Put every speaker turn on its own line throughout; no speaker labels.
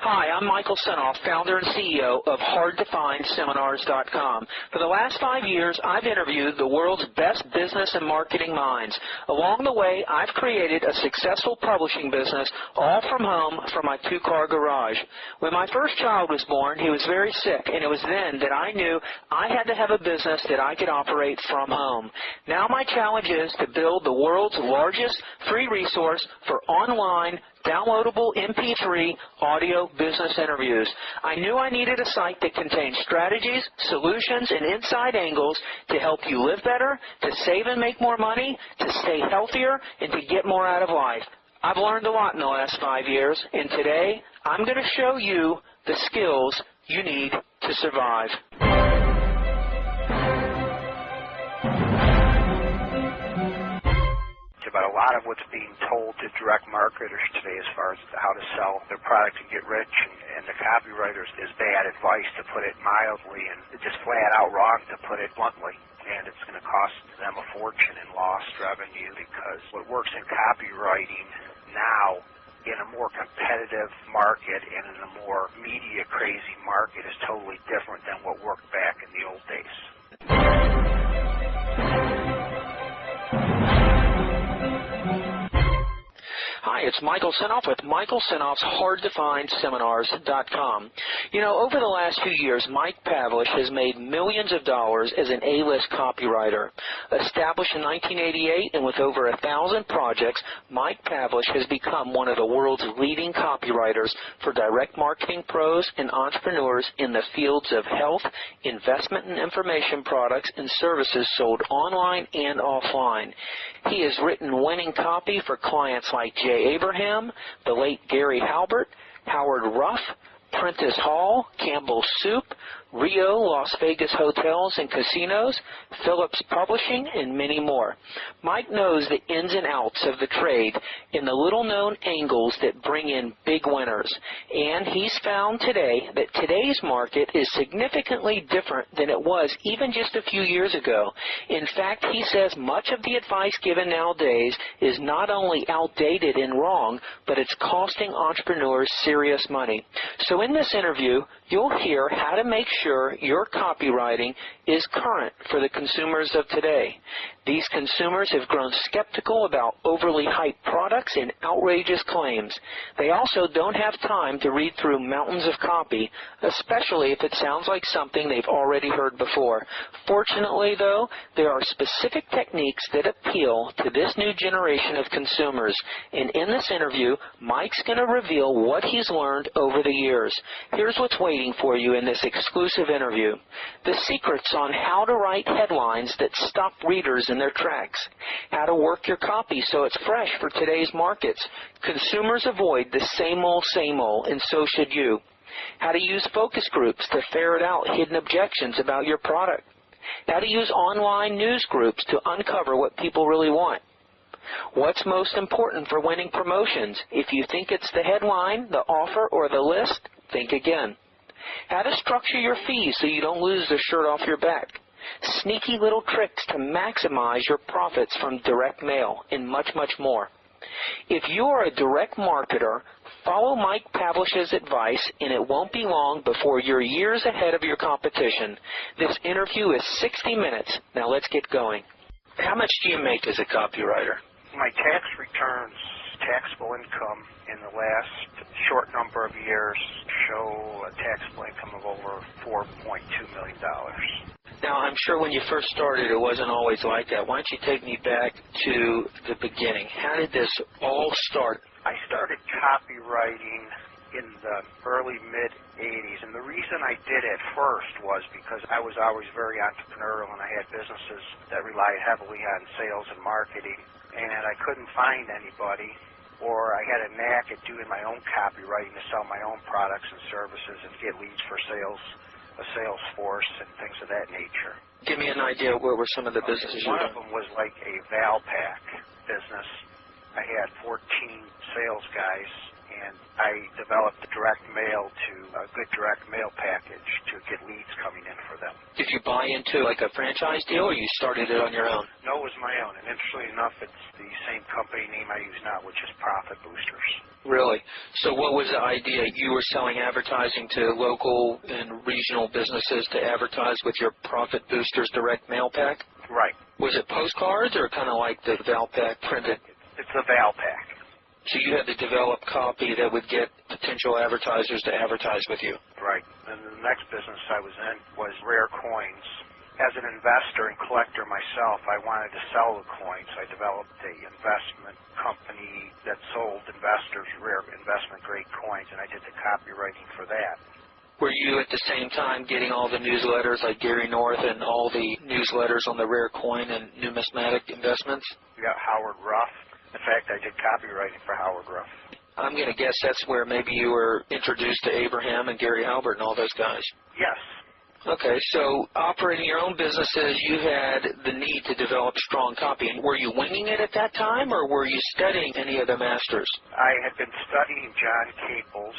Hi, I'm Michael Senoff, founder and CEO of HardToFindSeminars.com. For the last 5 years, I've interviewed the world's best business and marketing minds. Along the way, I've created a successful publishing business all from home from my two-car garage. When my first child was born, he was very sick, and it was then that I knew I had to have a business that I could operate from home. Now my challenge is to build the world's largest free resource for online downloadable MP3 audio business interviews. I knew I needed a site that contained strategies, solutions, and inside angles to help you live better, to save and make more money, to stay healthier, and to get more out of life. I've learned a lot in the last 5 years, and today I'm going to show you the skills you need to survive.
About a lot of what's being told to direct marketers today as far as how to sell their product and get rich, and the copywriters is bad advice, to put it mildly, and just flat out wrong, to put it bluntly. And it's going to cost them a fortune in lost revenue, because what works in copywriting now in a more competitive market and in a more media crazy market is totally different than what worked back in the old days.
Hi, it's Michael Senoff with Michael Senoff's HardToFindSeminars.com. You know, over the last few years, Mike Pavlish has made millions of dollars as an A-list copywriter. Established in 1988 and with over 1,000 projects, Mike Pavlish has become one of the world's leading copywriters for direct marketing pros and entrepreneurs in the fields of health, investment and information products, and services sold online and offline. He has written winning copy for clients like Abraham, the late Gary Halbert, Howard Ruff, Prentice-Hall, Campbell Soup, Rio, Las Vegas Hotels and Casinos, Phillips Publishing, and many more. Mike knows the ins and outs of the trade and the little-known angles that bring in big winners. And he's found today that today's market is significantly different than it was even just a few years ago. In fact, he says much of the advice given nowadays is not only outdated and wrong, but it's costing entrepreneurs serious money. So in this interview, you'll hear how to make sure your copywriting is current for the consumers of today. These consumers have grown skeptical about overly hyped products and outrageous claims. They also don't have time to read through mountains of copy, especially if it sounds like something they've already heard before. Fortunately, though, there are specific techniques that appeal to this new generation of consumers. And in this interview, Mike's going to reveal what he's learned over the years. Here's what's waiting for you in this exclusive interview. The secrets on how to write headlines that stop readers in their tracks. How to work your copy so it's fresh for today's markets. Consumers avoid the same old, and so should you. How to use focus groups to ferret out hidden objections about your product. How to use online news groups to uncover what people really want. What's most important for winning promotions? If you think it's the headline, the offer, or the list, think again. How to structure your fees so you don't lose the shirt off your back. Sneaky little tricks to maximize your profits from direct mail, and much, much more. If you are a direct marketer, follow Mike Pavlish's advice, and it won't be long before you're years ahead of your competition. This interview is 60 minutes. Now let's get going. How much do you make as a copywriter?
My tax returns, taxable income in the last short number of years show a taxable income of over $4.2 million.
Now, I'm sure when you first started, it wasn't always like that. Why don't you take me back to the beginning? How did this all start?
I started copywriting in the early mid-'80s, and the reason I did it first was because I was always very entrepreneurial, and I had businesses that relied heavily on sales and marketing, and I couldn't find anybody, or I had a knack at doing my own copywriting to sell my own products and services and get leads for sales, a sales force, and things of that nature.
Give me an idea of what were some of the businesses you were doing.
One of them was like a Valpak business. I had 14 sales guys, and I developed a direct mail to a good direct mail package to get leads coming in for them.
Did you buy into like a franchise deal, or you started it on your own?
No, it was my own, and interestingly enough, it's the same company name I use now, which is Profit Boosters.
Really? So what was the idea? You were selling advertising to local and regional businesses to advertise with your Profit Boosters direct mail pack?
Right.
Was it postcards or kind of like the Val Pack printed?
It's a Val Pack.
So you had to develop copy that would get potential advertisers to advertise with you.
Right. And the next business I was in was rare coins. As an investor and collector myself, I wanted to sell the coins. I developed an investment company that sold investors rare investment-grade coins, and I did the copywriting for that.
Were you at the same time getting all the newsletters like Gary North and all the newsletters on the rare coin and numismatic investments?
We got Howard Ruff. In fact, I did copywriting for Howard Ruff.
I'm going to guess that's where maybe you were introduced to Abraham and Gary Halbert and all those guys.
Yes.
Okay, so operating your own businesses, you had the need to develop strong copy. And were you winging it at that time, or were you studying any of the masters?
I had been studying John Campbell,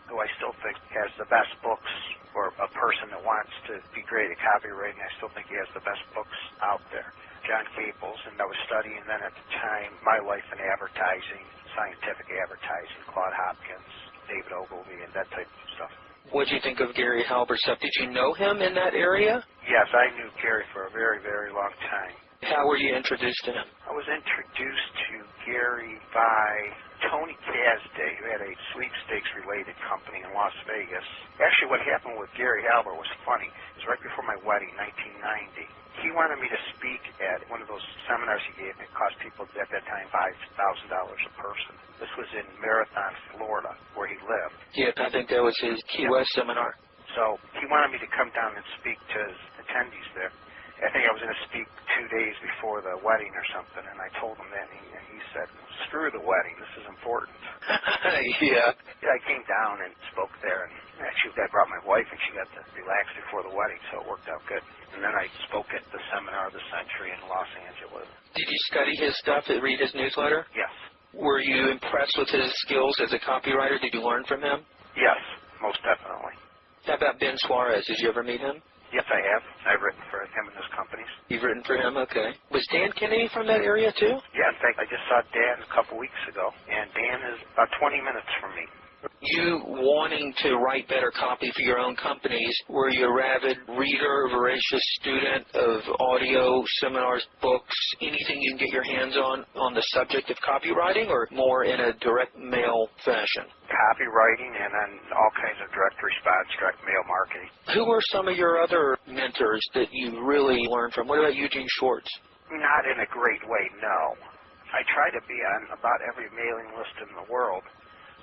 who I still think has the best books, or a person that wants to be great at copywriting, I still think he has the best books out there. John Campbell, and I was studying then at the time My Life in Advertising, Scientific Advertising, Claude Hopkins, David Ogilvy, and that type of stuff.
What did you think of Gary Halbert's stuff? Did you know him in that area?
Yes, I knew Gary for a very, very long time.
How were you introduced to him?
I was introduced to Gary by Tony Casday, who had a sweepstakes-related company in Las Vegas. Actually, what happened with Gary Halbert was funny. It was right before my wedding, 1990. He wanted me to speak at one of those seminars he gave me. It cost people at that time $5,000 a person. This was in Marathon, Florida, where he lived.
Yeah, I think that was his Key West seminar.
So he wanted me to come down and speak to his attendees there. I think I was going to speak 2 days before the wedding or something, and I told him that, and he said, screw the wedding, this is important.
Yeah.
I came down and spoke there, and actually I brought my wife, and she got to relax before the wedding, so it worked out good. And then I spoke at the Seminar of the Century in Los Angeles.
Did you study his stuff and read his newsletter?
Yes.
Were you impressed with his skills as a copywriter? Did you learn from him?
Yes, most definitely.
How about Ben Suarez? Did you ever meet him?
Yes, I have. I've written for him and his companies.
You've written for him? Okay. Was Dan Kennedy from that area, too?
Yeah, in fact, I just saw Dan a couple weeks ago, and Dan is about 20 minutes from me.
You wanting to write better copy for your own companies, were you a rabid reader, voracious student of audio, seminars, books, anything you can get your hands on the subject of copywriting, or more in a direct mail fashion?
Copywriting and on all kinds of direct response, direct mail marketing.
Who were some of your other mentors that you really learned from? What about Eugene Schwartz?
Not in a great way, no. I try to be on about every mailing list in the world,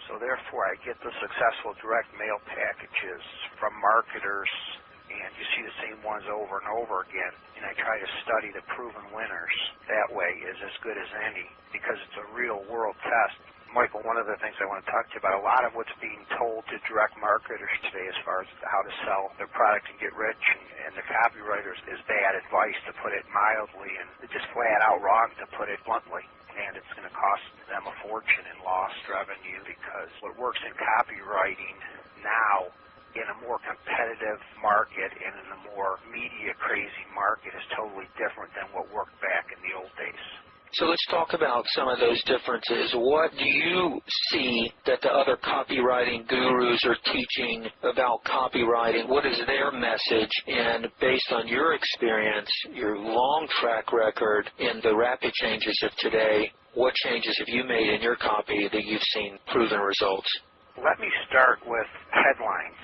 so therefore I get the successful direct mail packages from marketers, and you see the same ones over and over again, and I try to study the proven winners. That way is as good as any, because it's a real world test. Michael, one of the things I want to talk to you about, a lot of what's being told to direct marketers today as far as how to sell their product and get rich, and the copywriters, is bad advice, to put it mildly, and just flat out wrong, to put it bluntly. And it's going to cost them a fortune in lost revenue, because what works in copywriting now in a more competitive market and in a more media-crazy market is totally different than what worked back in the old days.
So let's talk about some of those differences. What do you see that the other copywriting gurus are teaching about copywriting? What is their message? And based on your experience, your long track record in the rapid changes of today, what changes have you made in your copy that you've seen proven results?
Let me start with headlines.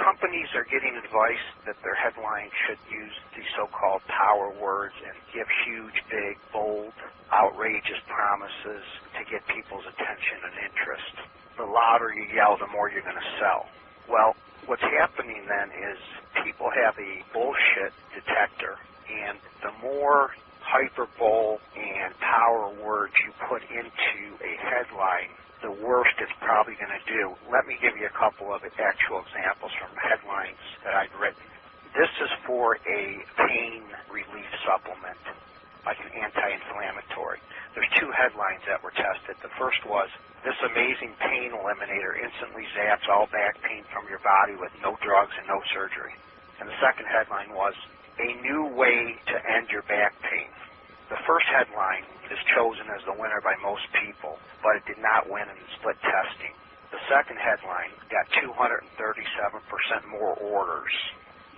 Companies are getting advice that their headlines should use the so-called power words and give huge, big, bold, outrageous promises to get people's attention and interest. The louder you yell, the more you're going to sell. Well, what's happening then is people have a bullshit detector, and the more hyperbole and power words you put into a headline, the worst it's probably going to do. Let me give you a couple of actual examples from headlines that I've written. This is for a pain relief supplement. like an anti-inflammatory. There's two headlines that were tested. The first was, this amazing pain eliminator instantly zaps all back pain from your body with no drugs and no surgery. And the second headline was, a new way to end your back pain. The first headline is chosen as the winner by most people, but it did not win in split testing. The second headline got 237% more orders.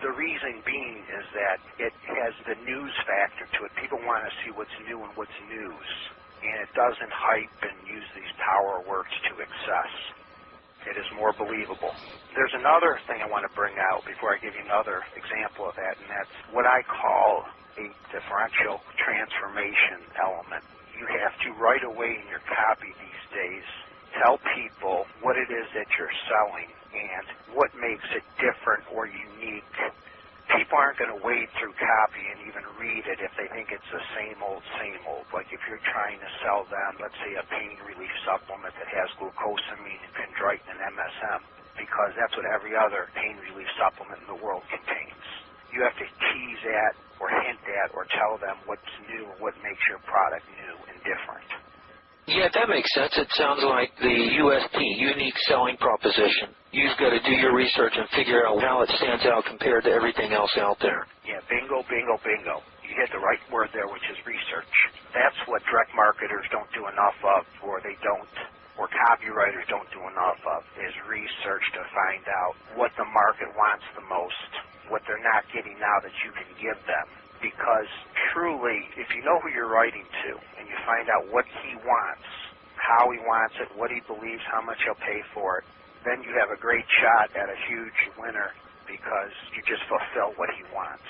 The reason being is that it has the news factor to it. People want to see what's new and what's news, and it doesn't hype and use these power words to excess. It is more believable. There's another thing I want to bring out before I give you another example of that, and that's what I call a differential transformation element. You have to right away in your copy these days tell people what it is that you're selling and what makes it different or unique. People aren't going to wade through copy and even read it if they think it's the same old, same old. Like if you're trying to sell them, let's say, a pain relief supplement that has glucosamine and chondroitin and MSM, because that's what every other pain relief supplement in the world contains. You have to tease at or hint at or tell them what's new and what makes your product new and different.
Yeah, that makes sense. It sounds like the USP, unique selling proposition. You've got to do your research and figure out how it stands out compared to everything else out there.
Yeah, bingo, bingo, bingo. You hit the right word there, which is research. That's what direct marketers don't do enough of, or copywriters don't do enough of, is research to find out what the market wants the most, what they're not getting now that you can give them. Because truly, if you know who you're writing to and you find out what he wants, how he wants it, what he believes, how much he'll pay for it, then you have a great shot at a huge winner because you just fulfill what he wants.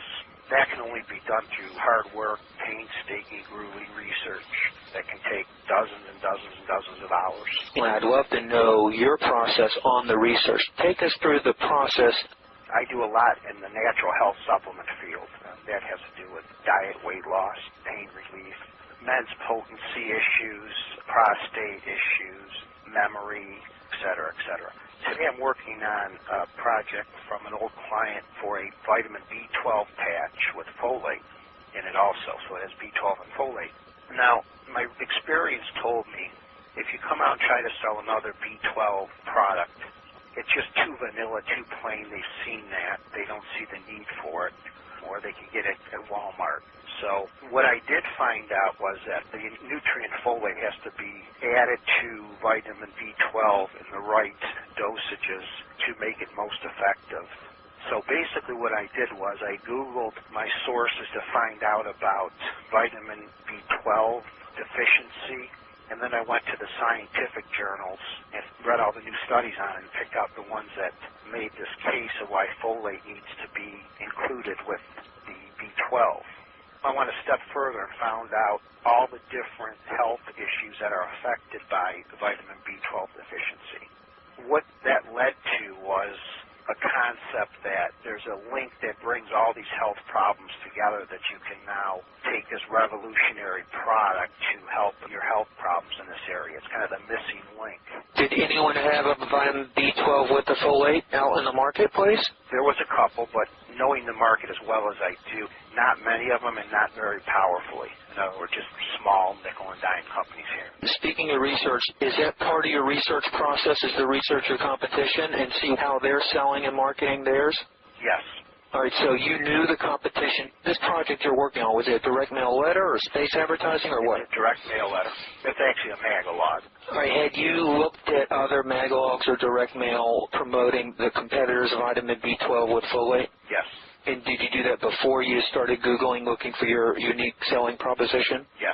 That can only be done through hard work, painstaking, grueling research that can take dozens and dozens and dozens of hours.
I'd love to know your process on the research. Take us through the process.
I do a lot in the natural health supplement field. That has to do with diet, weight loss, pain relief, men's potency issues, prostate issues, memory, et cetera, et cetera. Today I'm working on a project from an old client for a vitamin B12 patch with folate in it also, so it has B12 and folate. Now, my experience told me if you come out and try to sell another B12 product, it's just too vanilla, too plain. They've seen that. They don't see the need for it, or they can get it at Walmart. So what I did find out was that the nutrient folate has to be added to vitamin B12 in the right dosages to make it most effective. So basically what I did was I Googled my sources to find out about vitamin B12 deficiency, and then I went to the scientific journals and read all the new studies on it and picked out the ones that made this case of why folate needs to be included with the B12. I went a step further and found out all the different health issues that are affected by the vitamin B12 deficiency. What that led to was a concept that there's a link that brings all these health problems together that you can now take this revolutionary product to help your health problems in this area. It's kind of the missing link.
Did anyone have a vitamin B12 with the folate out in the marketplace?
There was a couple, but knowing the market as well as I do, not many of them and not very powerfully. In other words, just small nickel and dime companies here.
Speaking of research, is that part of your research process, is to research your competition and see how they're selling and marketing theirs?
Yes.
All right, so you knew the competition. This project you're working on, was it a direct mail letter or space advertising or what?
It's a direct mail letter. It's actually a magalog.
All right, had you looked at other magalogs or direct mail promoting the competitors' vitamin B12 with folate?
Yes.
And did you do that before you started Googling looking for your unique selling proposition?
Yes.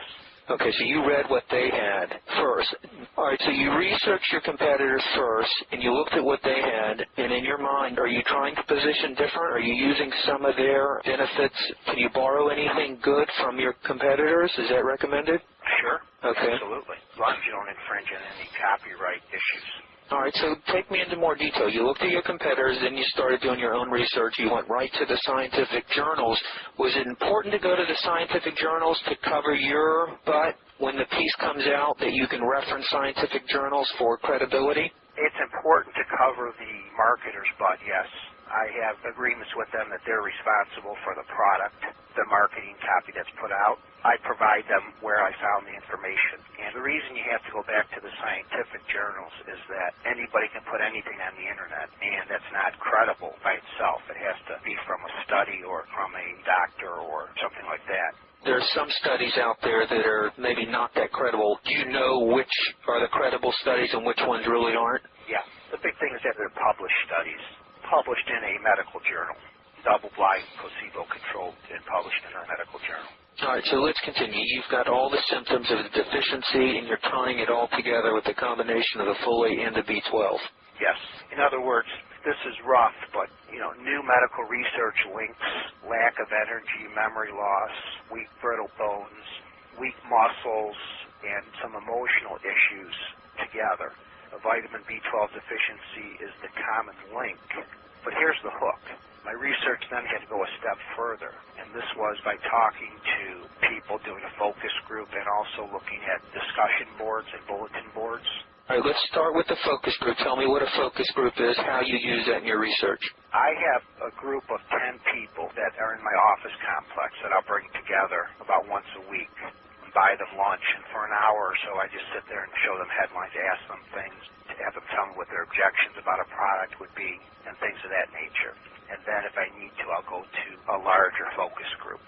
Okay, so you read what they had first. All right, so you researched your competitors first, and you looked at what they had, and in your mind, are you trying to position different? Are you using some of their benefits? Can you borrow anything good from your competitors? Is that recommended?
Sure.
Okay.
Absolutely. As long as you don't infringe on any copyright issues.
All right, so take me into more detail. You looked at your competitors, then you started doing your own research. You went right to the scientific journals. Was it important to go to the scientific journals to cover your butt when the piece comes out, that you can reference scientific journals for credibility?
It's important to cover the marketer's butt, yes. I have agreements with them that they're responsible for the product, the marketing copy that's put out. I provide them where I found the information. And the reason you have to go back to the scientific journals is that anybody can put anything on the internet, and that's not credible by itself. It has to be from a study or from a doctor or something like that.
There's some studies out there that are maybe not that credible. Do you know which are the credible studies and which ones really aren't?
Yeah. The big thing is that they're published studies, published in a medical journal, double-blind, placebo-controlled, and published in a medical journal.
All right, so let's continue. You've got all the symptoms of the deficiency, and you're tying it all together with the combination of the folate and the B12.
Yes. In other words, this is rough, but, new medical research links lack of energy, memory loss, weak brittle bones, weak muscles, and some emotional issues together. A vitamin B12 deficiency is the common link. But here's the hook. My research then had to go a step further, and this was by talking to people, doing a focus group, and also looking at discussion boards and bulletin boards.
All right, let's start with the focus group. Tell me what a focus group is, how you use that in your research.
I have a group of 10 people that are in my office complex that I'll bring together about once a week and buy them lunch. And for an hour or so, I just sit there and show them headlines, ask them things, have them tell me what their objections about a product would be, and things of that nature. And then if I need to, I'll go to a larger focus group.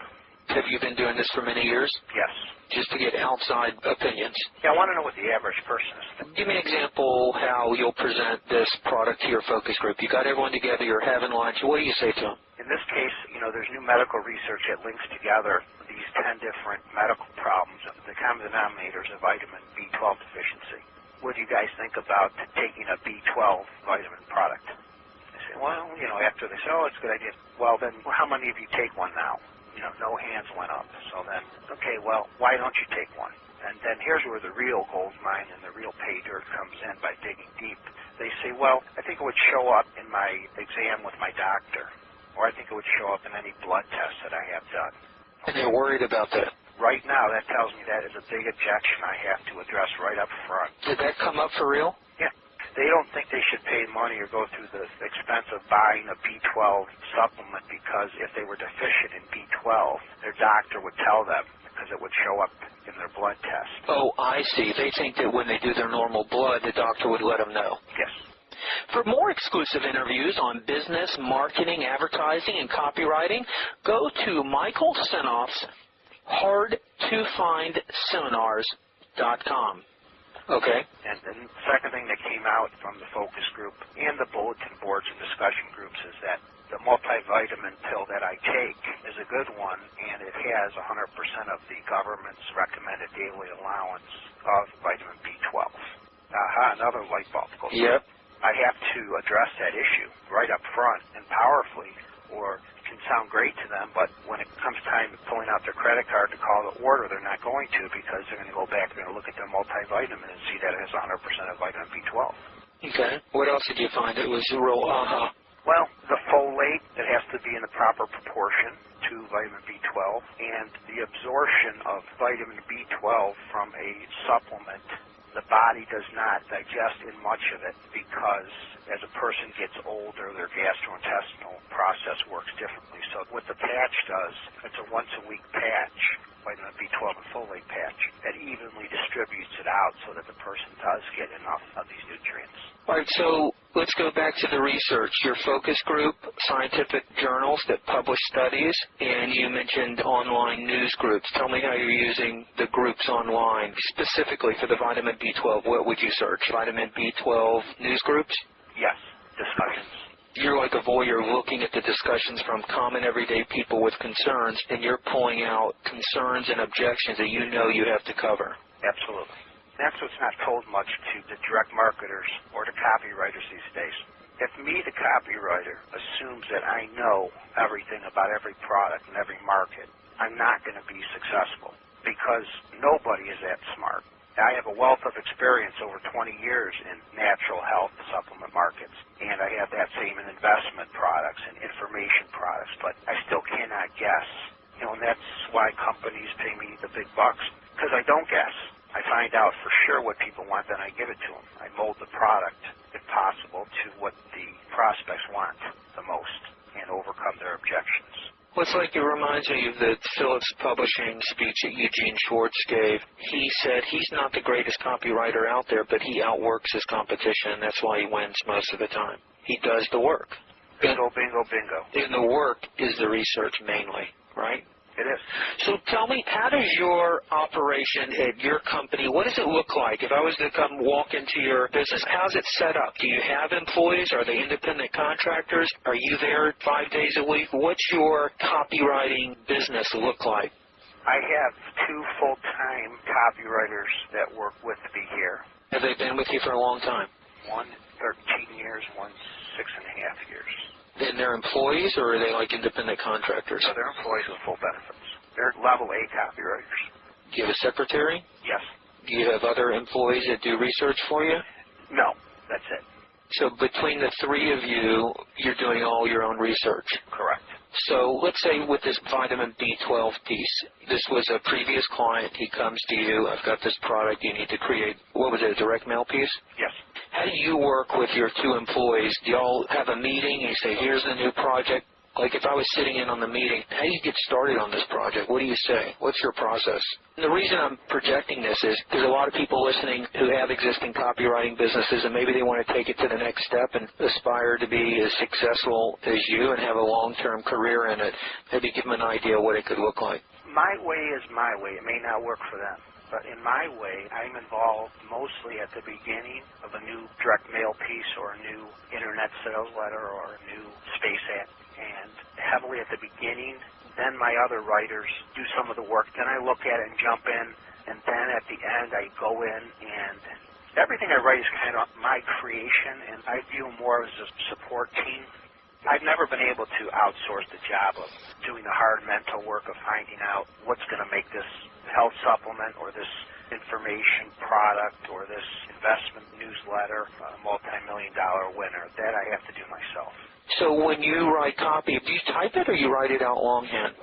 Have you been doing this for many years?
Yes.
Just to get outside opinions?
Yeah, I want to know what the average person is thinking.
Give me an example how you'll present this product to your focus group. You got everyone together, you're having lunch. What do you say to them?
In this case, there's new medical research that links together these 10 different medical problems. The common denominator is a vitamin B12 deficiency. What do you guys think about taking a B12 vitamin product? They say, well, after they say, oh, it's a good idea. Well, then how many of you take one now? No hands went up. So then, okay, well, why don't you take one? And then here's where the real gold mine and the real pay dirt comes in by digging deep. They say, well, I think it would show up in my exam with my doctor, or I think it would show up in any blood test that I have done.
And they're worried about that.
Right now, that tells me that is a big objection I have to address right up front.
Did that come up for real?
Yeah. They don't think they should pay money or go through the expense of buying a B12 supplement because if they were deficient in B12, their doctor would tell them because it would show up in their blood test.
Oh, I see. They think that when they do their normal blood, the doctor would let them know.
Yes.
For more exclusive interviews on business, marketing, advertising, and copywriting, go to Michael Senoff's hardtofindseminars.com. Okay.
And then the second thing that came out from the focus group and the bulletin boards and discussion groups is that the multivitamin pill that I take is a good one, and it has 100% of the government's recommended daily allowance of vitamin B12. Another light bulb goes on.
Yep.
I have to address that issue right up front and powerfully, or it can sound great to them, but when it comes time to pulling out their credit card to call the order, they're not going to because they're going to go back, they're going to look at their multivitamin and see that it has 100% of vitamin B12.
Okay. What else did you find? It was real
Well, the folate, it has to be in the proper proportion to vitamin B12, and the absorption of vitamin B12 from a supplement, the body does not digest in much of it because as a person gets older, their gastrointestinal process works differently. So what the patch does, it's a once-a-week patch, vitamin B12 and folate patch, that evenly distributes it out so that the person does get enough of these nutrients.
All right, so let's go back to the research. Your focus group, scientific journals that publish studies, and you mentioned online news groups. Tell me how you're using the groups online. Specifically for the vitamin B12, what would you search? Vitamin B12 news groups?
Yes, discussions.
You're like a voyeur looking at the discussions from common everyday people with concerns, and you're pulling out concerns and objections that you know you have to cover.
Absolutely. That's what's not told much to the direct marketers or to copywriters these days. If me, the copywriter, assumes that I know everything about every product and every market, I'm not going to be successful because nobody is that smart. I have a wealth of experience over 20 years in natural health supplement markets, and I have that same in investment products and information products, but I still cannot guess. And that's why companies pay me the big bucks, because I don't guess. I find out for sure what people want, then I give it to them. I mold the product, if possible, to what the prospects want the most.
it's like it reminds me of the Phillips Publishing speech that Eugene Schwartz gave. He said he's not the greatest copywriter out there, but he outworks his competition, and that's why he wins most of the time. He does the work.
Bingo, bingo, bingo.
And the work is the research mainly, right?
It is.
So tell me, how does your operation at your company, what does it look like? If I was to come walk into your business, how's it set up? Do you have employees? Are they independent contractors? Are you there 5 days a week? What's your copywriting business look like?
I have 2 full-time copywriters that work with me here.
Have they been with you for a long time?
One 13 years, one 6.5 years.
And they're employees, or are they like independent contractors?
So they're employees with full benefits. They're level A copywriters.
Do you have a secretary?
Yes.
Do you have other employees that do research for you?
No, that's it.
So between the 3 of you, you're doing all your own research?
Correct.
So let's say with this vitamin B12 piece, this was a previous client. He comes to you, I've got this product, you need to create, what was it, a direct mail piece?
Yes.
How do you work with your 2 employees? Do you all have a meeting and you say, here's the new project? Like if I was sitting in on the meeting, how do you get started on this project? What do you say? What's your process? And the reason I'm projecting this is there's a lot of people listening who have existing copywriting businesses and maybe they want to take it to the next step and aspire to be as successful as you and have a long-term career in it. Maybe give them an idea what it could look like.
My way is my way. It may not work for them. But in my way, I'm involved mostly at the beginning of a new direct mail piece or a new internet sales letter or a new space ad, and heavily at the beginning. Then my other writers do some of the work. Then I look at it and jump in, and then at the end I go in, and everything I write is kind of my creation, and I view more as a support team. I've never been able to outsource the job of doing the hard mental work of finding out what's going to make this health supplement or this information product or this investment newsletter a multi-million-dollar winner. That I have to do myself.
So when you write copy, do you type it or you write it out longhand?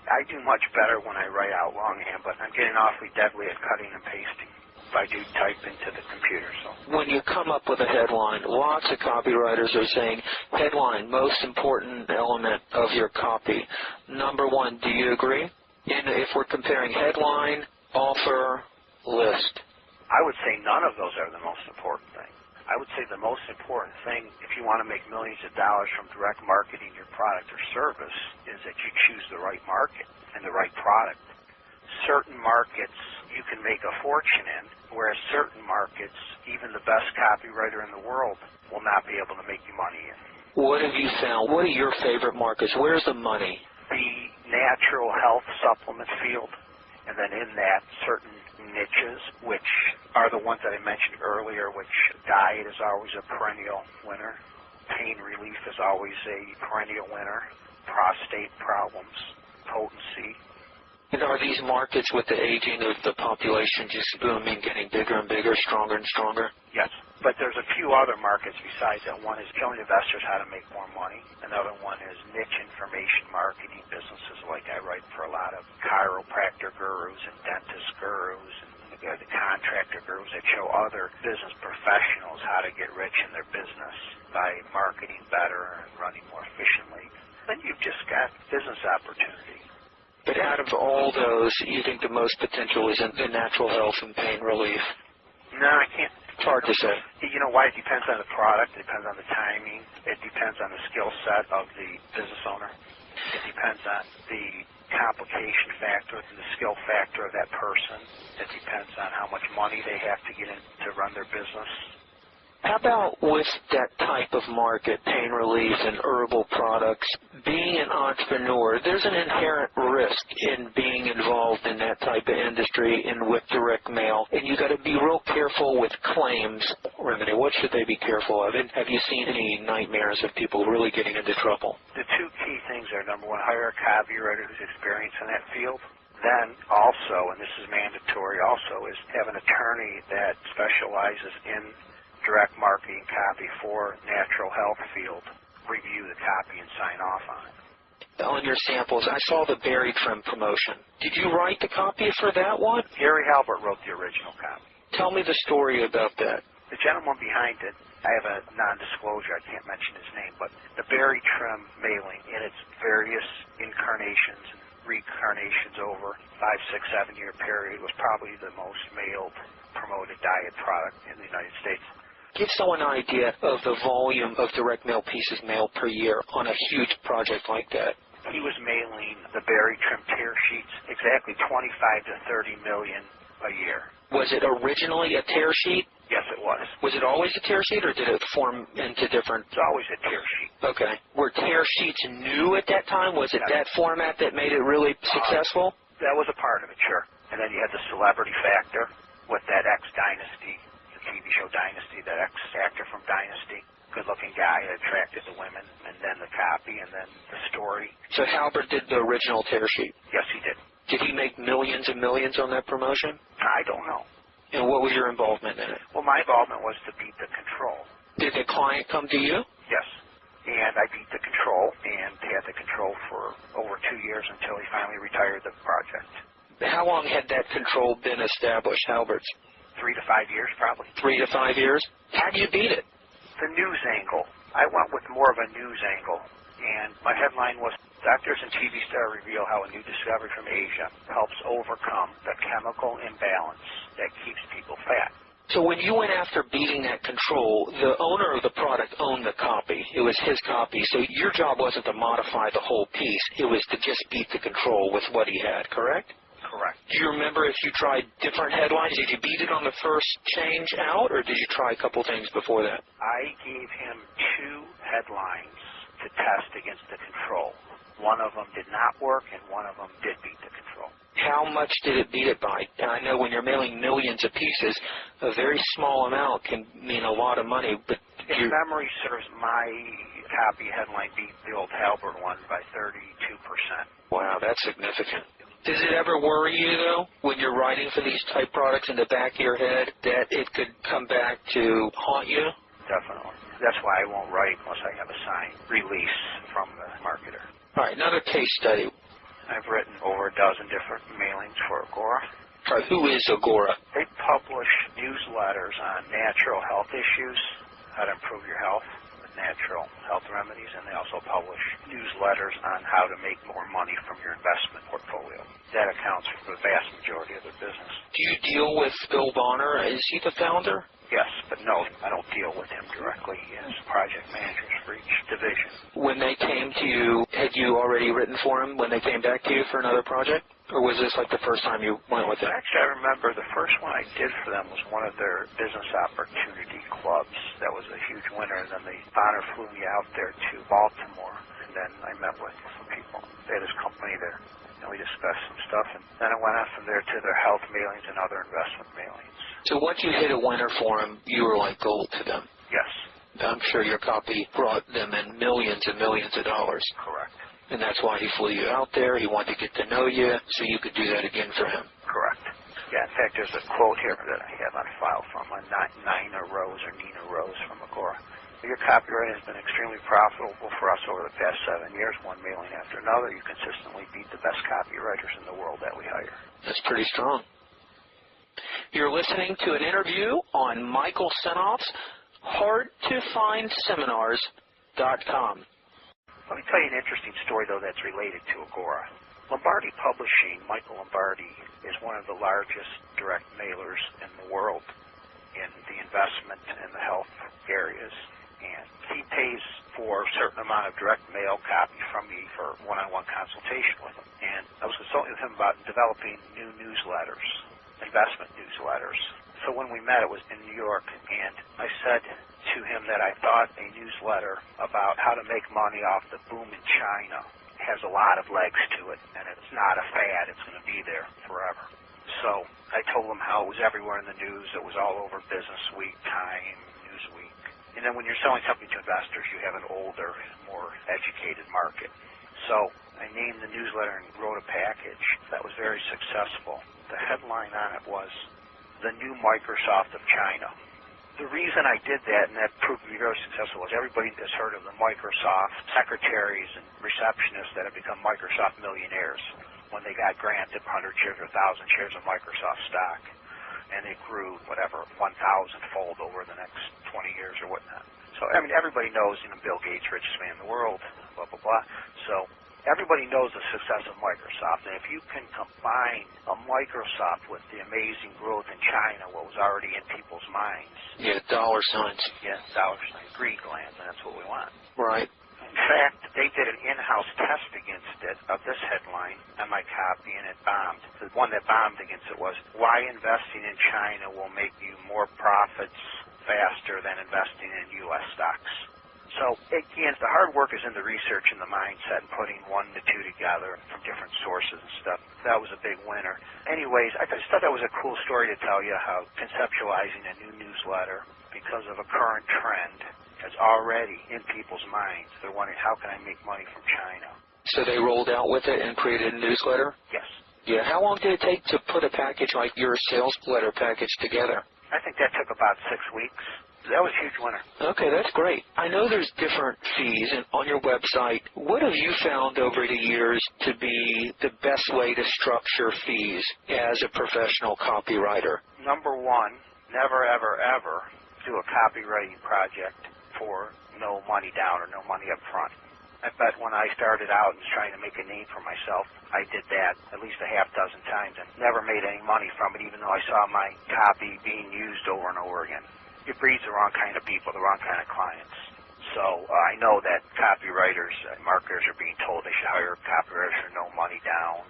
I do much better when I write out longhand, but I'm getting awfully deadly at cutting and pasting. I do type into the computer. So
when you come up with a headline, lots of copywriters are saying, headline, most important element of your copy. Number 1, do you agree? And if we're comparing headline, offer, list.
I would say none of those are the most important thing. I would say the most important thing, if you want to make millions of dollars from direct marketing your product or service, is that you choose the right market and the right product. Certain markets you can make a fortune in, whereas certain markets, even the best copywriter in the world, will not be able to make you money in.
What have you found? What are your favorite markets? Where's the money?
The natural health supplement field, and then in that, certain niches, which are the ones that I mentioned earlier, which diet is always a perennial winner, pain relief is always a perennial winner, prostate problems, potency.
And are these markets with the aging of the population just booming, getting bigger and bigger, stronger and stronger?
Yes. But there's a few other markets besides that. One is showing investors how to make more money. Another one is niche information marketing businesses, like I write for a lot of chiropractor gurus and dentist gurus and the contractor gurus that show other business professionals how to get rich in their business by marketing better and running more efficiently. Then you've just got business opportunity.
But out of all those, you think the most potential is in the natural health and pain relief?
No, I can't.
It's hard to say.
You know why? It depends on the product. It depends on the timing. It depends on the skill set of the business owner. It depends on the complication factor, the skill factor of that person. It depends on how much money they have to get in to run their business.
How about with that type of market, pain relief and herbal products, being an entrepreneur, there's an inherent risk in being involved in that type of industry and with direct mail, and you got to be real careful with claims. Remedy, what should they be careful of? And have you seen any nightmares of people really getting into trouble?
The 2 key things are, number 1, hire a copywriter who's experienced in that field. Then also, and this is mandatory also, is have an attorney that specializes in direct marketing copy for natural health field, review the copy and sign off on it.
On your samples, I saw the berry trim promotion. Did you write the copy for that one?
Gary Halbert wrote the original copy.
Tell me the story about that.
The gentleman behind it I have a non-disclosure, I can't mention his name, but the berry trim mailing in its various incarnations and reincarnations over 5, 6, 7 year period was probably the most mailed promoted diet product in the United States.
Give someone an idea of the volume of direct mail pieces mailed per year on a huge project like that.
He was mailing the berry trim tear sheets exactly 25 to 30 million a year.
Was it originally a tear sheet?
Yes, it was.
Was it always a tear sheet, or did it form into different...
It's always a tear sheet.
Okay. Were tear sheets new at that time? Was it that format that made it really successful?
That was a part of it, sure. And then you had the celebrity factor with that X-Dynasty, the TV show Dynasty, that X-actor from Dynasty. Good-looking guy that attracted the women, and then the copy, and then the story.
So Halbert did the original tear sheet?
Yes, he did.
Did he make millions and millions on that promotion?
I don't know.
And what was your involvement in it?
Well, my involvement was to beat the control.
Did the client come to you?
Yes. And I beat the control, and had the control for over 2 years until he finally retired the project.
How long had that control been established, Halbert's?
3 to 5 years, probably.
3 to 5 years? How did you beat it?
The news angle. I went with more of a news angle, and my headline was, Doctors and TV star reveal how a new discovery from Asia helps overcome the chemical imbalance that keeps people fat.
So when you went after beating that control, the owner of the product owned the copy. It was his copy. So your job wasn't to modify the whole piece. It was to just beat the control with what he had, correct?
Correct.
Do you remember if you tried different headlines? Did you beat it on the first change out, or did you try a couple things before that?
I gave him 2 headlines to test against the control. One of them did not work, and one of them did beat the control.
How much did it beat it by? And I know when you're mailing millions of pieces, a very small amount can mean a lot of money. But
if memory serves, my copy headline beat the old Halbert one by 32%.
Wow, that's significant. Does it ever worry you, though, when you're writing for these type products in the back of your head, that it could come back to haunt you?
Definitely. That's why I won't write unless I have a signed release from the marketer.
All right, another case study.
I've written over a dozen different mailings for Agora.
All right, who is Agora?
They publish newsletters on natural health issues, how to improve your health with natural health remedies, and they also publish newsletters on how to make more money from your investment portfolio. That accounts for the vast majority of their business.
Do you deal with Bill Bonner? Is he the founder?
Yes, but no, I don't deal with him directly. He has project managers for each division.
When they came to you, had you already written for him when they came back to you for another project? Or was this like the first time you went with it?
Actually, I remember the first one I did for them was one of their business opportunity clubs. That was a huge winner. And then Bonner flew me out there to Baltimore. And then I met with some people. They had his company there. And we discussed some stuff. And then I went out from there to their health mailings and other investment mailings.
So once you hit a winner for them, you were like gold to them.
Yes.
I'm sure your copy brought them in millions and millions of dollars.
Correct.
And that's why he flew you out there. He wanted to get to know you so you could do that again for him.
Correct. Yeah, in fact, there's a quote here that I have on file from Nina Rose from Agora. Your copyright has been extremely profitable for us over the past 7 years, one mailing after another. You consistently beat the best copywriters in the world that we hire.
That's pretty strong. You're listening to an interview on Michael Senoff's HardToFindSeminars.com.
Let me tell you an interesting story, though, that's related to Agora. Lombardi Publishing, Michael Lombardi, is one of the largest direct mailers in the world in the investment and the health areas. And he pays for a certain amount of direct mail copy from me for one-on-one consultation with him. And I was consulting with him about developing new newsletters, investment newsletters. So when we met, it was in New York, and I said to him that I thought a newsletter about how to make money off the boom in China has a lot of legs to it, and it's not a fad. It's going to be there forever. So I told him how it was everywhere in the news. It was all over Business Week, Time, Newsweek. And then when you're selling something to investors, you have an older, more educated market. So I named the newsletter and wrote a package that was very successful. The headline on it was, "The New Microsoft of China." The reason I did that, and that proved to be very successful, is everybody has heard of the Microsoft secretaries and receptionists that have become Microsoft millionaires when they got granted 100 shares or 1,000 shares of Microsoft stock. and it grew, whatever, 1,000-fold over the next 20 years or whatnot. So, I mean, everybody knows, Bill Gates, richest man in the world, blah, blah, blah. So everybody knows the success of Microsoft, and if you can combine a Microsoft with the amazing growth in China, what was already in people's minds.
Yeah, dollar signs.
Yeah, dollar signs, greed glands, and that's what we want.
Right.
In fact, they did an in-house test against it of this headline on my copy, and it bombed. The one that bombed against it was, why investing in China will make you more profits faster than investing in U.S. stocks. So, again, the hard work is in the research and the mindset and putting 1 to 2 together from different sources and stuff. That was a big winner. Anyways, I just thought that was a cool story to tell you how conceptualizing a new newsletter, because of a current trend, is already in people's minds. They're wondering, how can I make money from China?
So they rolled out with it and created a newsletter?
Yes.
Yeah. How long did it take to put a package like your sales letter package together?
I think that took about 6 weeks. That was a huge winner.
Okay, that's great. I know there's different fees, and on your website, what have you found over the years to be the best way to structure fees as a professional copywriter?
Number one, never, ever, ever do a copywriting project for no money down or no money up front. I bet when I started out and was trying to make a name for myself, I did that at least a half dozen times and never made any money from it, even though I saw my copy being used over and over again. It breeds the wrong kind of people, the wrong kind of clients. So I know that copywriters and marketers are being told they should hire copywriters for no money down.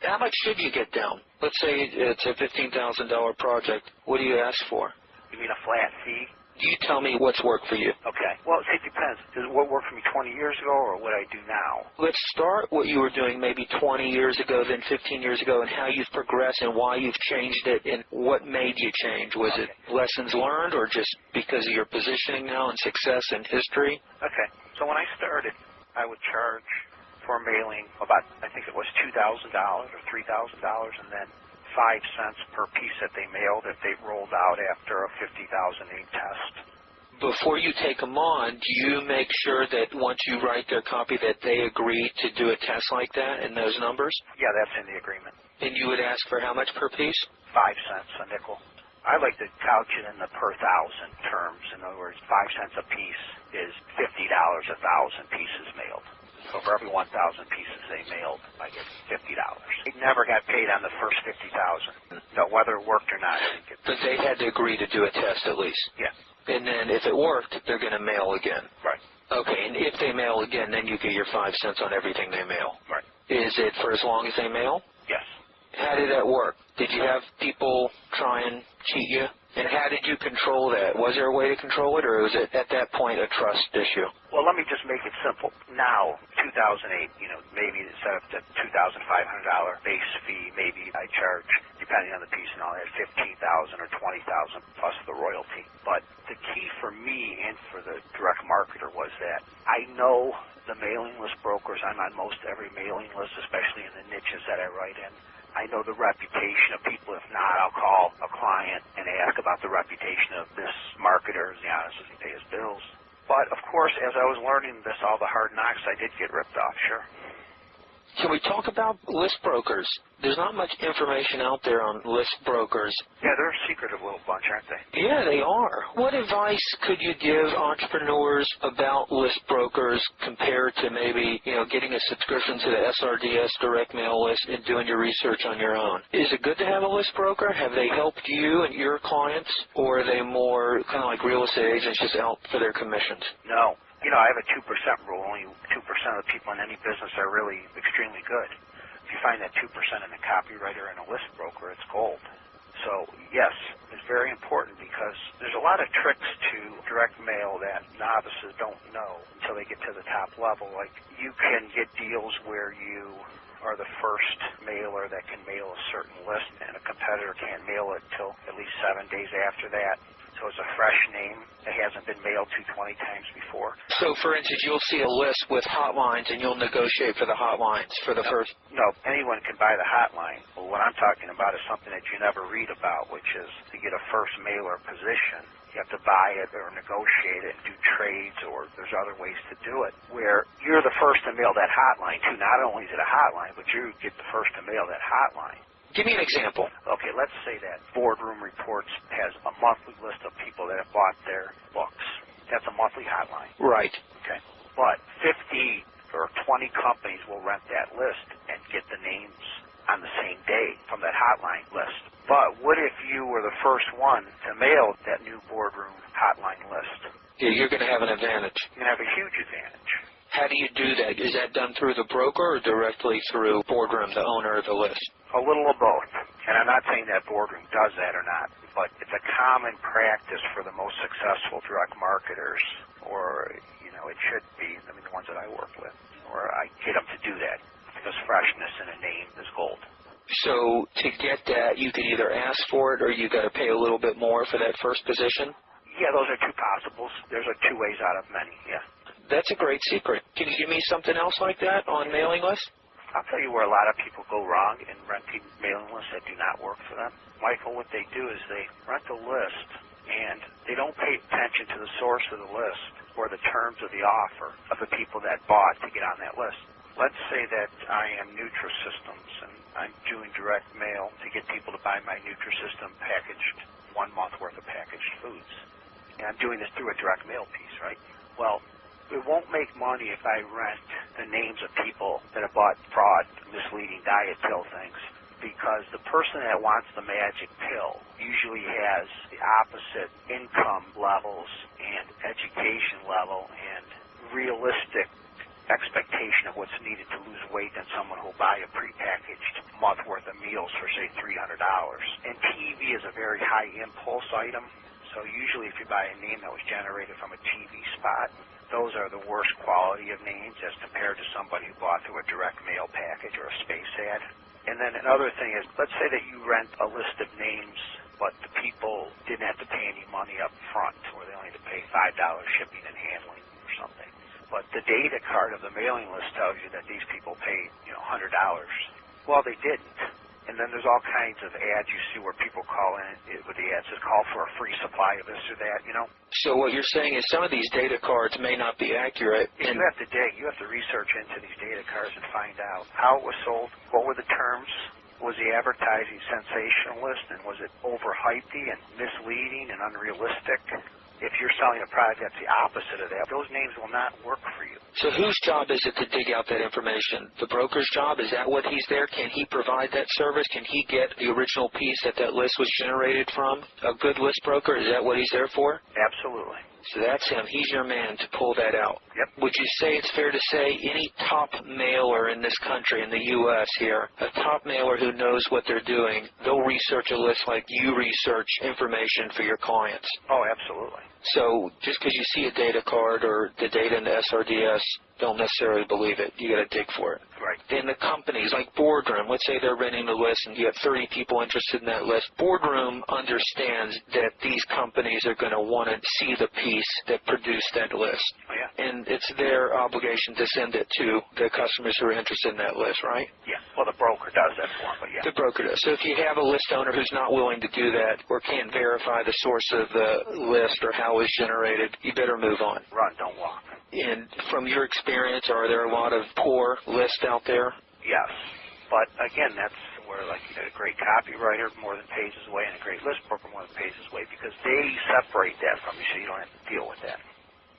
How much should you get down? Let's say it's a $15,000 project. What do you ask for?
You mean a flat fee?
You tell me what's worked for you.
Okay. Well, it depends. Does what worked for me 20 years ago or what I do now?
Let's start what you were doing maybe 20 years ago, then 15 years ago, and how you've progressed and why you've changed it and what made you change. Was it lessons learned or just because of your positioning now and success and history?
Okay. So when I started, I would charge for mailing about, I think it was $2,000 or $3,000, and then 5 cents per piece that they mailed if they rolled out after a 50,000 name test.
Before you take them on, do you make sure that once you write their copy that they agree to do a test like that and those numbers?
Yeah, that's in the agreement.
And you would ask for how much per piece?
5 cents a nickel. I like to couch it in the per thousand terms. In other words, 5 cents a piece is $50 a thousand pieces mailed. So for every 1,000 pieces they mailed, I get $50. They never got paid on the first 50,000. No, whether it worked or not.
But they had to agree to do a test at least.
Yeah.
And then if it worked, they're going to mail again.
Right.
Okay, and if they mail again, then you get your 5 cents on everything they mail.
Right.
Is it for as long as they mail?
Yes.
How did that work? Did you have people try and cheat you? And how did you control that? Was there a way to control it, or was it at that point a trust issue?
Well, let me just make it simple. Now, 2008, maybe instead of the $2,500 base fee, maybe I charge, depending on the piece and all that, $15,000 or $20,000 plus the royalty. But the key for me and for the direct marketer was that I know the mailing list brokers. I'm on most every mailing list, especially in the niches that I write in. I know the reputation of people. If not, I'll call a client and ask about the reputation of this marketer. Is he honest? Does he pay his bills? But, of course, as I was learning this, all the hard knocks, I did get ripped off, sure.
Can we talk about list brokers? There's not much information out there on list brokers.
Yeah, they're a secretive little bunch, aren't they?
Yeah, they are. What advice could you give entrepreneurs about list brokers compared to maybe, getting a subscription to the SRDS direct mail list and doing your research on your own? Is it good to have a list broker? Have they helped you and your clients, or are they more kind of like real estate agents just out for their commissions?
No. I have a 2% rule. Only 2% of the people in any business are really extremely good. If you find that 2% in a copywriter and a list broker, it's gold. So, yes, it's very important because there's a lot of tricks to direct mail that novices don't know until they get to the top level. Like, you can get deals where you are the first mailer that can mail a certain list, and a competitor can't mail it until at least 7 days after that. So it's a fresh name that hasn't been mailed to 20 times before.
So, for instance, you'll see a list with hotlines, and you'll negotiate for the hotlines for the first...
No, anyone can buy the hotline. Well, what I'm talking about is something that you never read about, which is to get a first mailer position, you have to buy it or negotiate it and do trades, or there's other ways to do it, where you're the first to mail that hotline, too. Not only is it a hotline, but you get the first to mail that hotline.
Give me an example.
Okay, let's say that Boardroom Reports has a monthly list of people that have bought their books. That's a monthly hotline.
Right.
Okay. But 50 or 20 companies will rent that list and get the names on the same day from that hotline list. But what if you were the first one to mail that new Boardroom hotline list?
Yeah, you're going to have an advantage.
You're going to have a huge advantage.
How do you do that? Is that done through the broker or directly through Boardroom, the owner of the list?
A little of both. And I'm not saying that Boardroom does that or not, but it's a common practice for the most successful direct marketers, or, it should be, the ones that I work with, or I get them to do that, because freshness in a name is gold.
So to get that, you can either ask for it or you got to pay a little bit more for that first position?
Yeah, those are two possibles. There's two ways out of many, yeah.
That's a great secret. Can you give me something else like that on mailing lists?
I'll tell you where a lot of people go wrong in renting mailing lists that do not work for them. Michael, what they do is they rent a list and they don't pay attention to the source of the list or the terms of the offer of the people that bought to get on that list. Let's say that I am Nutrisystems and I'm doing direct mail to get people to buy my Nutrisystem packaged 1 month worth of packaged foods. And I'm doing this through a direct mail piece, right? Well, it won't make money if I rent the names of people that have bought fraud, misleading diet pill things, because the person that wants the magic pill usually has the opposite income levels and education level and realistic expectation of what's needed to lose weight than someone who will buy a prepackaged month worth of meals for, say, $300. And TV is a very high impulse item, so usually if you buy a name that was generated from a TV spot, those are the worst quality of names as compared to somebody who bought through a direct mail package or a space ad. And then another thing is, let's say that you rent a list of names, but the people didn't have to pay any money up front, or they only had to pay $5 shipping and handling or something. But the data card of the mailing list tells you that these people paid, $100. Well, they didn't. And then there's all kinds of ads you see where people call in with the ads that call for a free supply of this or that,
So what you're saying is some of these data cards may not be accurate.
You have to dig. You have to research into these data cards and find out how it was sold, what were the terms, was the advertising sensationalist, and was it overhypey and misleading and unrealistic? If you're selling a product that's the opposite of that, those names will not work for you.
So whose job is it to dig out that information? The broker's job? Is that what he's there? Can he provide that service? Can he get the original piece that list was generated from? A good list broker, is that what he's there for?
Absolutely.
So that's him. He's your man to pull that out.
Yep.
Would you say it's fair to say any top mailer in this country, in the U.S. here, a top mailer who knows what they're doing, they'll research a list like you research information for your clients?
Oh, absolutely.
So just because you see a data card or the data in the SRDS, don't necessarily believe it. You got to dig for it.
Right.
In the companies like Boardroom, let's say they're renting the list and you have 30 people interested in that list. Boardroom understands that these companies are going to want to see the piece that produced that list.
Oh, yeah.
And it's their obligation to send it to the customers who are interested in that list, right?
Yeah. Well, the broker does that for them, but yeah.
The broker does. So if you have a list owner who's not willing to do that or can't verify the source of the list or how it's generated, you better move on.
Run, don't walk.
And from your experience, are there a lot of poor lists out there?
Yes. But, again, that's where, like, you know, a great copywriter more than pays his way and a great list broker more than pays his way because they separate that from you so you don't have to deal with that.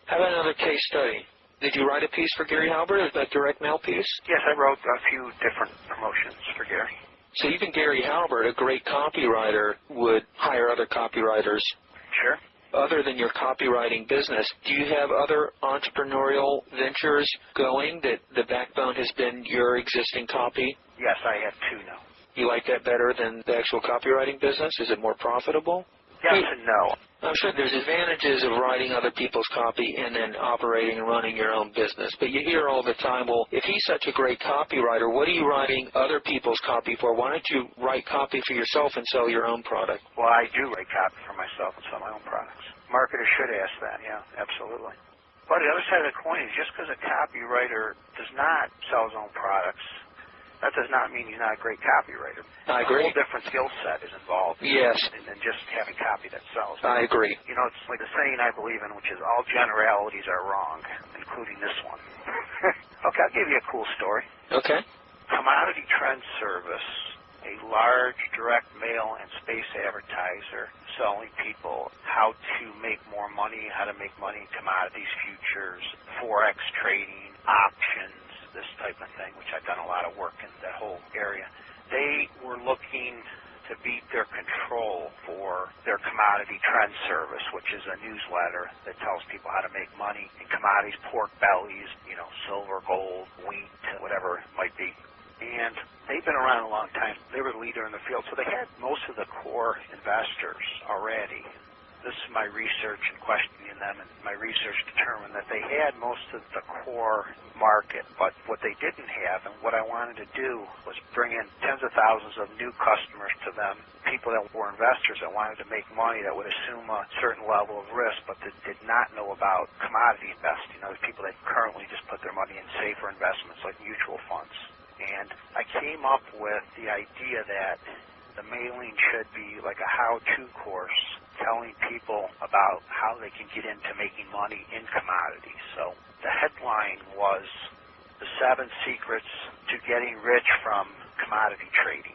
How about another case study? Did you write a piece for Gary Halbert? Is that direct mail piece?
Yes, I wrote a few different promotions for Gary.
So even Gary Halbert, a great copywriter, would hire other copywriters.
Sure.
Other than your copywriting business, do you have other entrepreneurial ventures going that the backbone has been your existing copy?
Yes, I have two now.
You like that better than the actual copywriting business? Is it more profitable?
Yes and no.
I'm sure there's advantages of writing other people's copy and then operating and running your own business. But you hear all the time, well, if he's such a great copywriter, what are you writing other people's copy for? Why don't you write copy for yourself and sell your own product?
Well, I do write copy for myself and sell my own products. Marketers should ask that, yeah, absolutely. But the other side of the coin is just because a copywriter does not sell his own products, that does not mean he's not a great copywriter.
I agree.
A whole different skill set is involved
Yes.
than just having copy that sells.
I agree.
You know, it's like the saying I believe in, which is all generalities are wrong, including this one. Okay, I'll give you a cool story.
Okay.
Commodity Trend Service a large direct mail and space advertiser selling people how to make more money, how to make money in commodities, futures, forex trading, options, this type of thing, which I've done a lot of work in that whole area. They were looking to beat their control for their commodity trend service, which is a newsletter that tells people how to make money in commodities, pork bellies, silver, gold, wheat, whatever it might be. And they've been around a long time. They were the leader in the field, so they had most of the core investors already. This is my research and questioning them, and my research determined that they had most of the core market, but what they didn't have, and what I wanted to do, was bring in tens of thousands of new customers to them, people that were investors that wanted to make money, that would assume a certain level of risk, but that did not know about commodity investing. Those people that currently just put their money in safer investments like mutual funds. And I came up with the idea that the mailing should be like a how-to course telling people about how they can get into making money in commodities. So the headline was The 7 Secrets to Getting Rich from Commodity Trading.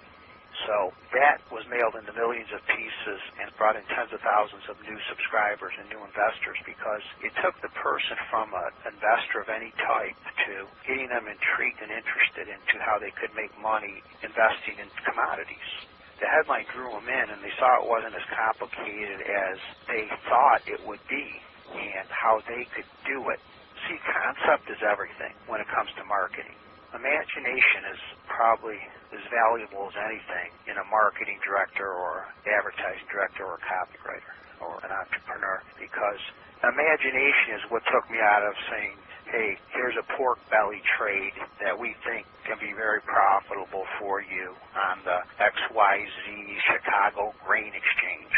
So that was mailed into millions of pieces and brought in tens of thousands of new subscribers and new investors, because it took the person from an investor of any type to getting them intrigued and interested into how they could make money investing in commodities. The headline drew them in, and they saw it wasn't as complicated as they thought it would be and how they could do it. See, concept is everything when it comes to marketing. Imagination is probably as valuable as anything in a marketing director or advertising director or copywriter or an entrepreneur, because imagination is what took me out of saying, hey, here's a pork belly trade that we think can be very profitable for you on the XYZ Chicago Grain Exchange,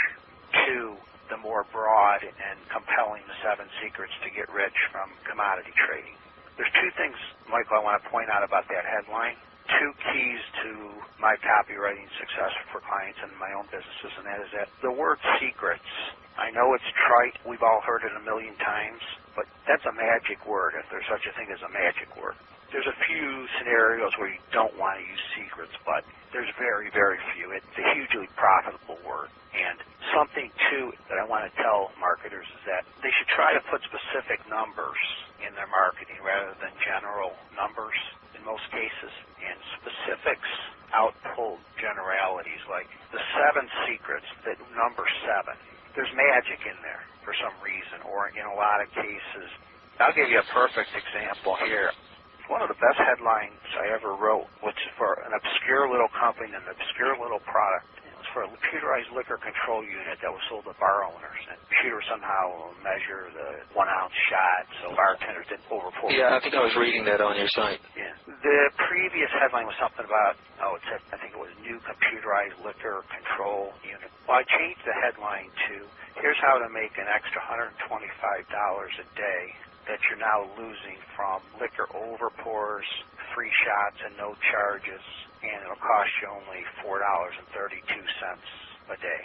to the more broad and compelling The 7 Secrets to Get Rich from Commodity Trading. There's 2 things, Michael, I want to point out about that headline. 2 keys to my copywriting success for clients and my own businesses, and that is that the word secrets, I know it's trite, we've all heard it a million times, but that's a magic word, if there's such a thing as a magic word. There's a few scenarios where you don't want to use secrets, but there's very, very few. It's a hugely profitable word. And something, too, that I want to tell marketers is that they should try to put specific numbers in their marketing rather than general numbers in most cases. And specifics outpull generalities, like the 7 secrets, that number 7. There's magic in there for some reason, or in a lot of cases. I'll give you a perfect example here. One of the best headlines I ever wrote, which is for an obscure little company and an obscure little product. It was for a computerized liquor control unit that was sold to bar owners. And the computer somehow measure the 1-ounce shot so bartenders didn't overpour.
Yeah, I think I was reading that on your site.
Yeah. The previous headline was something about, it said, I think it was new computerized liquor control unit. Well, I changed the headline to, here's how to make an extra $125 a day that you're now losing from liquor overpours, free shots, and no charges, and it'll cost you only $4.32 a day.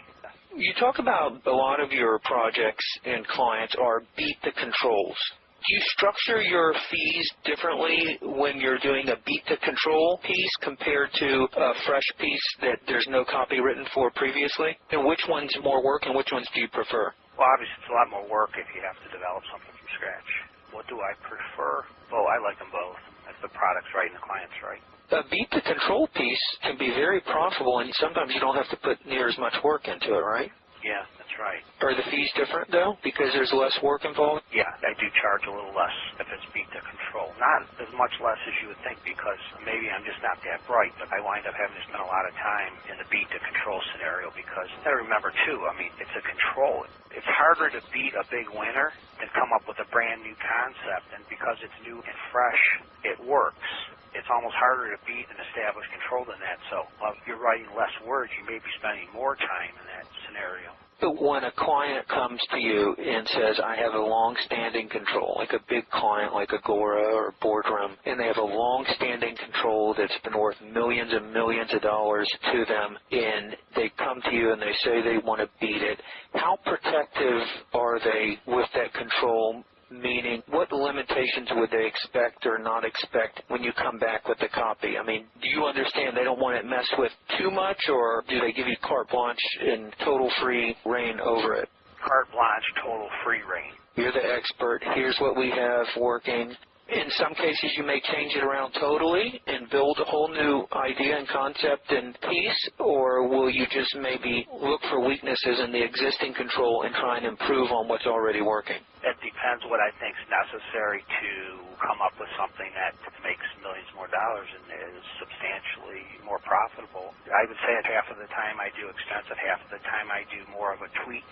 You talk about a lot of your projects and clients are beat the controls. Do you structure your fees differently when you're doing a beat the control piece compared to a fresh piece that there's no copy written for previously? And which one's more work and which ones do you prefer?
Well, obviously it's a lot more work if you have to develop something from scratch. What do I prefer? Well, I like them both. If the product's right and the client's right.
A beat the control piece can be very profitable, and sometimes you don't have to put near as much work into it, right?
Yeah, that's right.
Are the fees different, though, because there's less work involved?
Yeah, I do charge a little less if it's beat the control. Not as much less as you would think, because maybe I'm just not that bright, but I wind up having to spend a lot of time in the beat the control scenario, because I remember, too, it's a control. It's harder to beat a big winner than come up with a brand new concept, and because it's new and fresh, it works. It's almost harder to beat an established control than that. So if you're writing less words, you may be spending more time in that scenario.
But when a client comes to you and says, I have a long-standing control, like a big client like Agora or Boardroom, and they have a long-standing control that's been worth millions and millions of dollars to them, and they come to you and they say they want to beat it, how protective are they with that control Meaning, what limitations would they expect or not expect when you come back with the copy? I mean, do you understand they don't want it messed with too much, or do they give you carte blanche and total free reign over it?
Carte blanche, total free reign.
You're the expert. Here's what we have working. In some cases, you may change it around totally and build a whole new idea and concept and piece, or will you just maybe look for weaknesses in the existing control and try and improve on what's already working?
It depends what I think is necessary to come up with something that makes millions more dollars and is substantially more profitable. I would say that half of the time I do extensive, half of the time I do more of a tweak,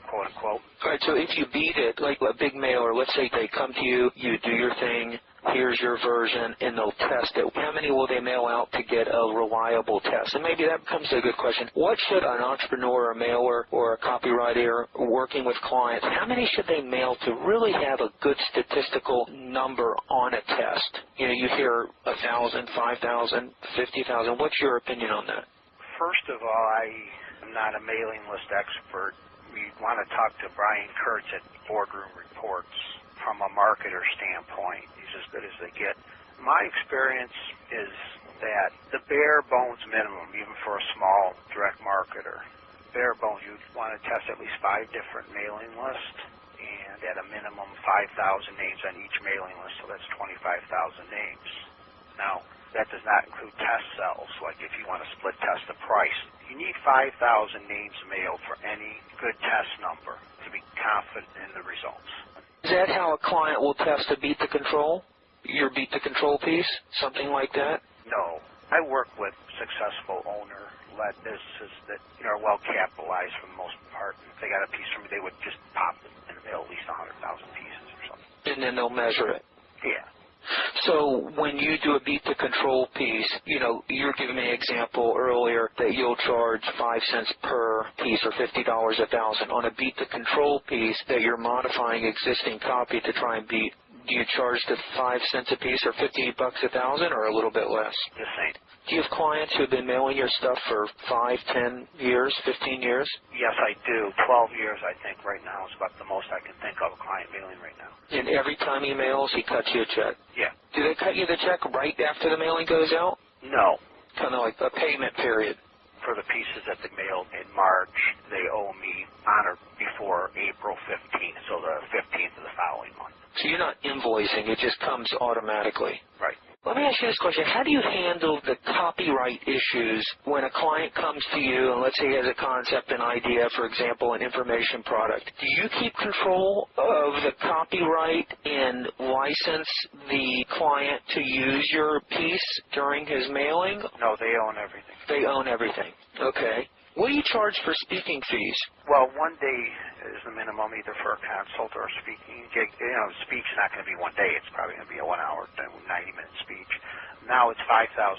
quote unquote.
All right, so if you beat it, like a big mailer, let's say they come to you, you do your thing, here's your version, and they'll test it. How many will they mail out to get a reliable test? And maybe that becomes a good question. What should an entrepreneur, a mailer, or a copywriter working with clients, how many should they mail to really have a good statistical number on a test? You hear 1,000, 5,000, 50,000. What's your opinion on that?
First of all, I am not a mailing list expert. We want to talk to Brian Kurtz at Boardroom Reports. From a marketer standpoint, he's as good as they get. My experience is that the bare bones minimum, even for a small direct marketer, bare bones, you'd want to test at least 5 different mailing lists, and at a minimum 5,000 names on each mailing list, so that's 25,000 names. Now, that does not include test cells, like if you want to split test the price. You need 5,000 names mailed for any good test number to be confident in the results.
Is that how a client will test a beat the control? Your beat the control piece? Something like that?
No. I work with successful owner-led businesses that are well capitalized for the most part. If they got a piece from me, they would just pop it and mail at least 100,000 pieces or something.
And then they'll measure it?
Yeah. So
when you do a beat the control piece, you were giving me an example earlier that you'll charge 5 cents per piece or $50 1,000. On a beat the control piece that you're modifying existing copy to try and beat, do you charge the 5 cents a piece or $50 1,000 or a little bit less?
The same.
Do you have clients who have been mailing your stuff for 5, 10 years, 15 years?
Yes, I do. 12 years, I think, right now is about the most I can think of a client mailing right now.
And every time he mails, he cuts you a check?
Yeah.
Do they cut you the check right after the mailing goes out?
No.
Kind of like a payment period.
For the pieces that they mailed in March, they owe me on or before April 15th, so the 15th of the following month.
So you're not invoicing, it just comes automatically.
Right.
Let me ask you this question. How do you handle the copyright issues when a client comes to you and let's say he has a concept, an idea, for example, an information product? Do you keep control of the copyright and license the client to use your piece during his mailing?
No, they own everything.
They own everything. Okay. What do you charge for speaking fees?
Well, 1 day is the minimum either for a consult or a speaking gig. Speech is not going to be 1 day. It's probably going to be a 1 hour, 90-minute speech. Now it's $5,400.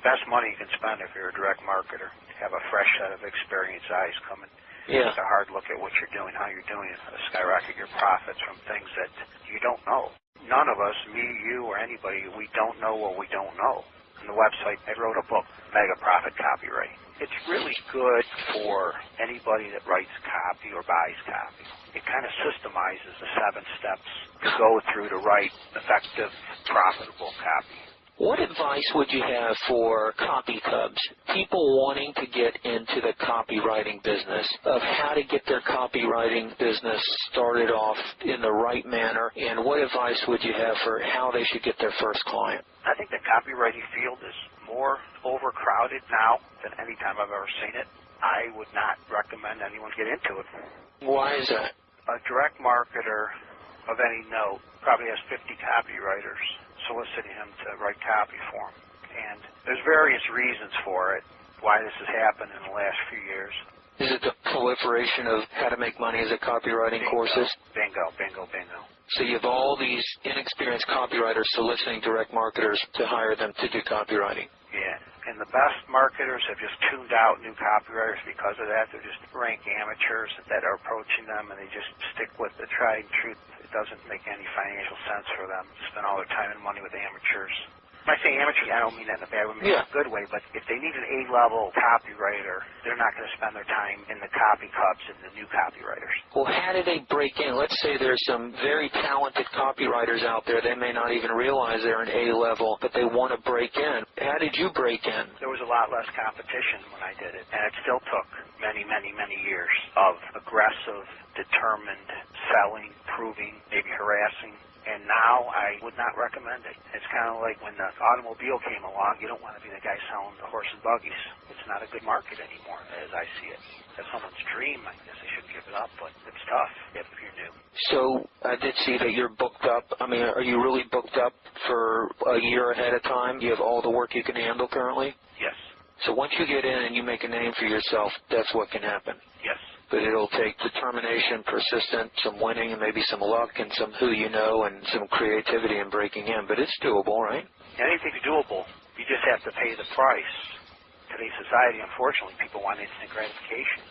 Best money you can spend if you're a direct marketer. Have a fresh set of experienced eyes coming.
Yeah.
Take a hard look at what you're doing, how you're doing it, how to skyrocket your profits from things that you don't know. None of us, me, you, or anybody, we don't know what we don't know. On the website, I wrote a book, Mega Profit Copywriting. It's really good for anybody that writes copy or buys copy. It kind of systemizes the 7 steps to go through to write effective, profitable copy.
What advice would you have for copy cubs, people wanting to get into the copywriting business, of how to get their copywriting business started off in the right manner, and what advice would you have for how they should get their first client?
I think the copywriting field is more overcrowded now than any time I've ever seen it. I would not recommend anyone get into it.
Why is that?
A direct marketer of any note probably has 50 copywriters soliciting him to write copy for him. And there's various reasons for it, why this has happened in the last few years.
Is it the proliferation of how to make money as a copywriting courses?
Bingo, bingo, bingo.
So you have all these inexperienced copywriters soliciting direct marketers to hire them to do copywriting.
Yeah, and the best marketers have just tuned out new copywriters because of that. They're just rank amateurs that are approaching them, and they just stick with the tried and true. It doesn't make any financial sense for them to spend all their time and money with amateurs. When I say amateur, I don't mean that in a bad way, I mean in a good way, but if they need an A-level copywriter, they're not going to spend their time in the copy cups and the new copywriters.
Well, how do they break in? Let's say there's some very talented copywriters out there. They may not even realize they're an A-level, but they want to break in. How did you break in?
There was a lot less competition when I did it, and it still took many, many, many years of aggressive, determined selling, proving, maybe harassing. And now I would not recommend it. It's kind of like when the automobile came along, you don't want to be the guy selling the horse and buggies. It's not a good market anymore, as I see it. That's someone's dream. I guess they shouldn't give it up, but it's tough if you're new.
So I did see that you're booked up. I mean, are you really booked up for a year ahead of time? You have all the work you can handle currently?
Yes.
So once you get in and you make a name for yourself, that's what can happen?
Yes.
But it'll take determination, persistence, some winning, and maybe some luck, and some who you know, and some creativity in breaking in. But it's doable, right?
Anything's doable. You just have to pay the price. Today's society, unfortunately, people want instant gratification.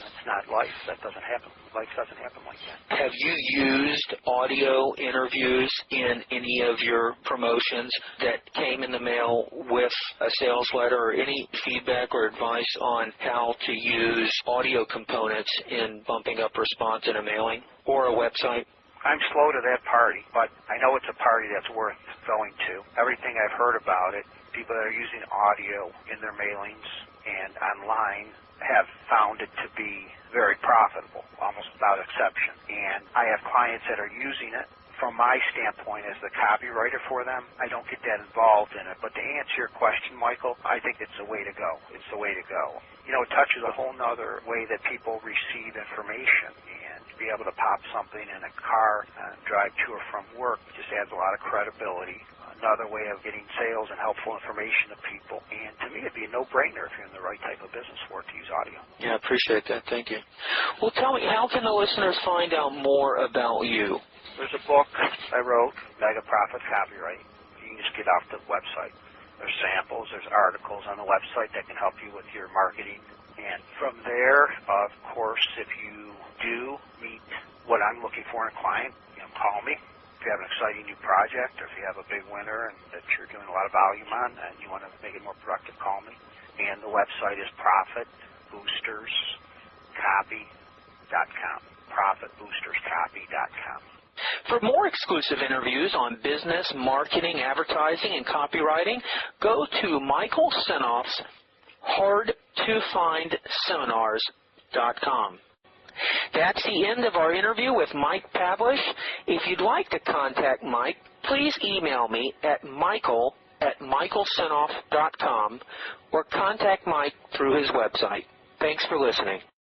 That's not life. That doesn't happen. Life doesn't happen like that.
Have you used audio interviews in any of your promotions that came in the mail with a sales letter, or any feedback or advice on how to use audio components in bumping up response in a mailing or a website?
I'm slow to that party, but I know it's a party that's worth going to. Everything I've heard about it, people that are using audio in their mailings and online have found it to be very profitable, almost without exception. And I have clients that are using it. From my standpoint as the copywriter for them, I don't get that involved in it. But to answer your question, Michael, I think it's the way to go. It's the way to go. You know, it touches a whole nother way that people receive information. And to be able to pop something in a car and drive to or from work just adds a lot of credibility. Another way of getting sales and helpful information to people. And to me, it'd be a no-brainer if you're in the right type of business for it to use audio.
Yeah, I appreciate that. Thank you. Well, tell me, how can the listeners find out more about you?
There's a book I wrote, Mega Profit Copyright. You can just get off the website. There's samples, there's articles on the website that can help you with your marketing. And from there, of course, if you do meet what I'm looking for in a client, call me. If you have an exciting new project, or if you have a big winner and that you're doing a lot of volume on and you want to make it more productive, call me. And the website is profitboosterscopy.com. profitboosterscopy.com.
For more exclusive interviews on business, marketing, advertising, and copywriting, go to Michael Senoff's hardtofindseminars.com. That's the end of our interview with Mike Pavlish. If you'd like to contact Mike, please email me at michael@michaelsenoff.com or contact Mike through his website. Thanks for listening.